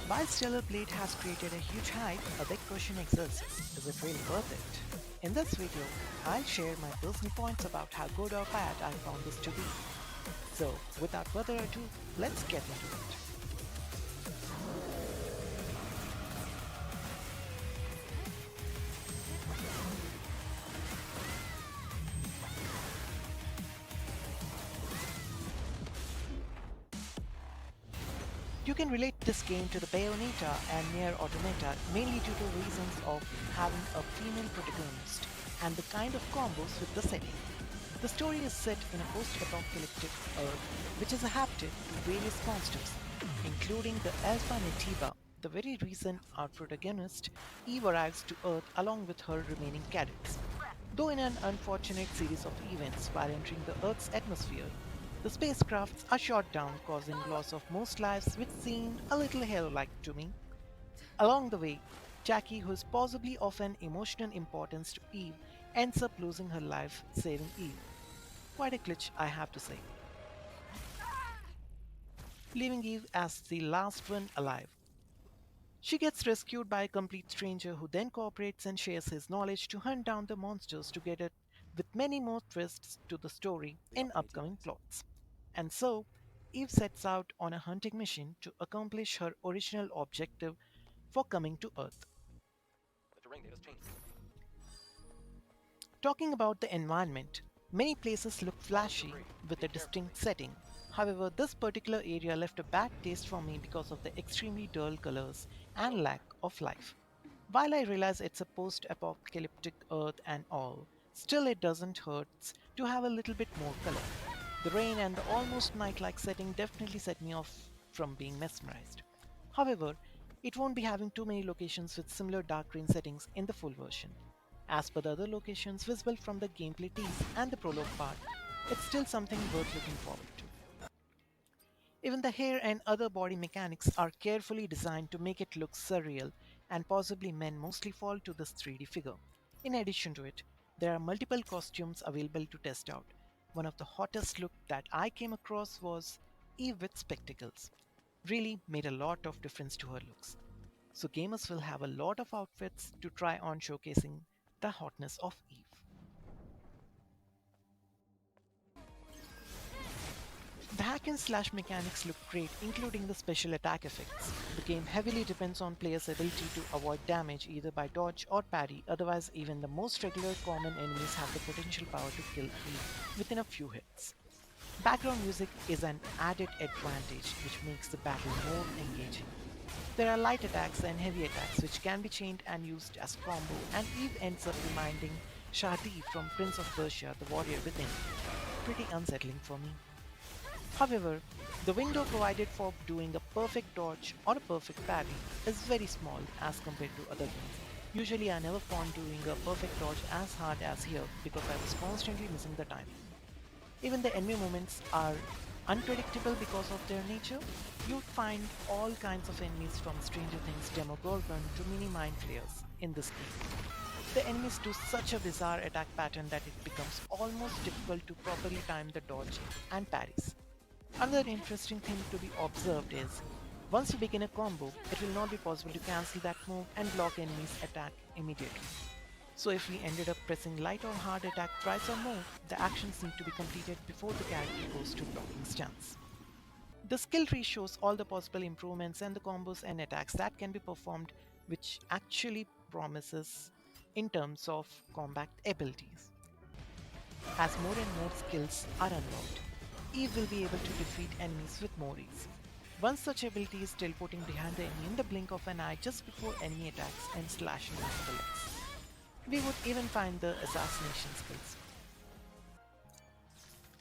While StellarBlade has created a huge hype, a big question exists: is it really worth it? In this video, I'll share my personal points about how good or bad I found this to be. So, without further ado, let's get into it. You can relate this game to the Bayonetta and Nier Automata mainly due to reasons of having a female protagonist and the kind of combos with the setting. The story is set in a post-apocalyptic Earth, which is adapted to various monsters, including the Alpha Netiba, the very reason our protagonist Eve arrives to Earth along with her remaining cadets. Though in an unfortunate series of events while entering the Earth's atmosphere, the spacecrafts are shot down, causing loss of most lives, which seemed a little hell-like to me. Along the way, Jackie, who is possibly of an emotional importance to Eve, ends up losing her life saving Eve. Quite a glitch, I have to say, leaving Eve as the last one alive. She gets rescued by a complete stranger who then cooperates and shares his knowledge to hunt down the monsters to get it, with many more twists to the story in upcoming plots. And so, Eve sets out on a hunting mission to accomplish her original objective for coming to Earth. Talking about the environment, many places look flashy with a distinct setting. However, this particular area left a bad taste for me because of the extremely dull colors and lack of life. While I realize it's a post apocalyptic Earth and all, still it doesn't hurt to have a little bit more color. The rain and the almost night like setting definitely set me off from being mesmerized. However, it won't be having too many locations with similar dark green settings in the full version. As per the other locations visible from the gameplay tease and the prologue part, it's still something worth looking forward to. Even the hair and other body mechanics are carefully designed to make it look surreal, and possibly men mostly fall to this 3D figure. In addition to it, there are multiple costumes available to test out. One of the hottest look that I came across was Eve with spectacles. Really made a lot of difference to her looks. So gamers will have a lot of outfits to try on showcasing the hotness of Eve. The hack and slash mechanics look great, including the special attack effects. The game heavily depends on players' ability to avoid damage either by dodge or parry, otherwise even the most regular common enemies have the potential power to kill Eve within a few hits. Background music is an added advantage which makes the battle more engaging. There are light attacks and heavy attacks which can be chained and used as combo, and Eve ends up reminding Shadi from Prince of Persia, the warrior within. Pretty unsettling for me. However, the window provided for doing a perfect dodge or a perfect parry is very small as compared to other games. Usually I never found doing a perfect dodge as hard as here because I was constantly missing the time. Even the enemy movements are unpredictable because of their nature. You find all kinds of enemies from Stranger Things Demogorgon to mini mind flayers in this game. The enemies do such a bizarre attack pattern that it becomes almost difficult to properly time the dodge and parries. Another interesting thing to be observed is once you begin a combo, it will not be possible to cancel that move and block enemies' attack immediately. So if we ended up pressing light or hard attack twice or more, the actions need to be completed before the character goes to blocking stance. The skill tree shows all the possible improvements and the combos and attacks that can be performed, which actually promises in terms of combat abilities. As more and more skills are unlocked, Eve will be able to defeat enemies with more ease. One such ability is teleporting behind the enemy in the blink of an eye just before enemy attacks and slashing off the legs. We would even find the assassination skills.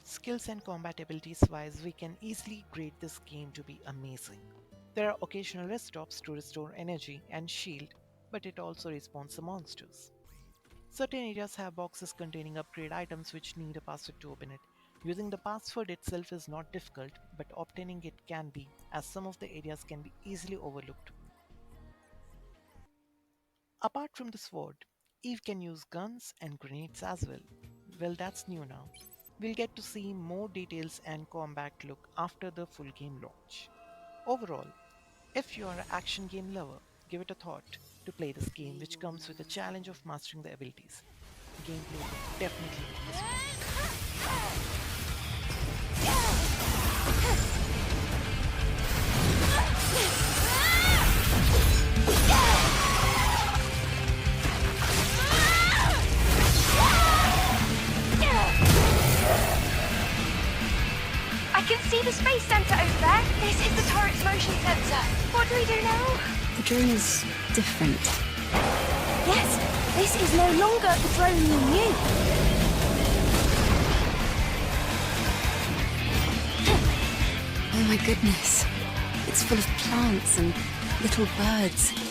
Skills and combat abilities wise, we can easily grade this game to be amazing. There are occasional rest stops to restore energy and shield, but it also respawns the monsters. Certain areas have boxes containing upgrade items which need a password to open it. Using the password itself is not difficult, but obtaining it can be, as some of the areas can be easily overlooked. Apart from the sword, Eve can use guns and grenades as well. Well, that's new now. We'll get to see more details and combat look after the full game launch. Overall, If you are an action game lover, give it a thought to play this game, which comes with the challenge of mastering the abilities. Gameplay will definitely make this fun. I can see the space center over there. This is the turret's motion sensor. What do we do now? The drone is different. Yes, this is no longer the drone you knew. Oh my goodness. It's full of plants and little birds.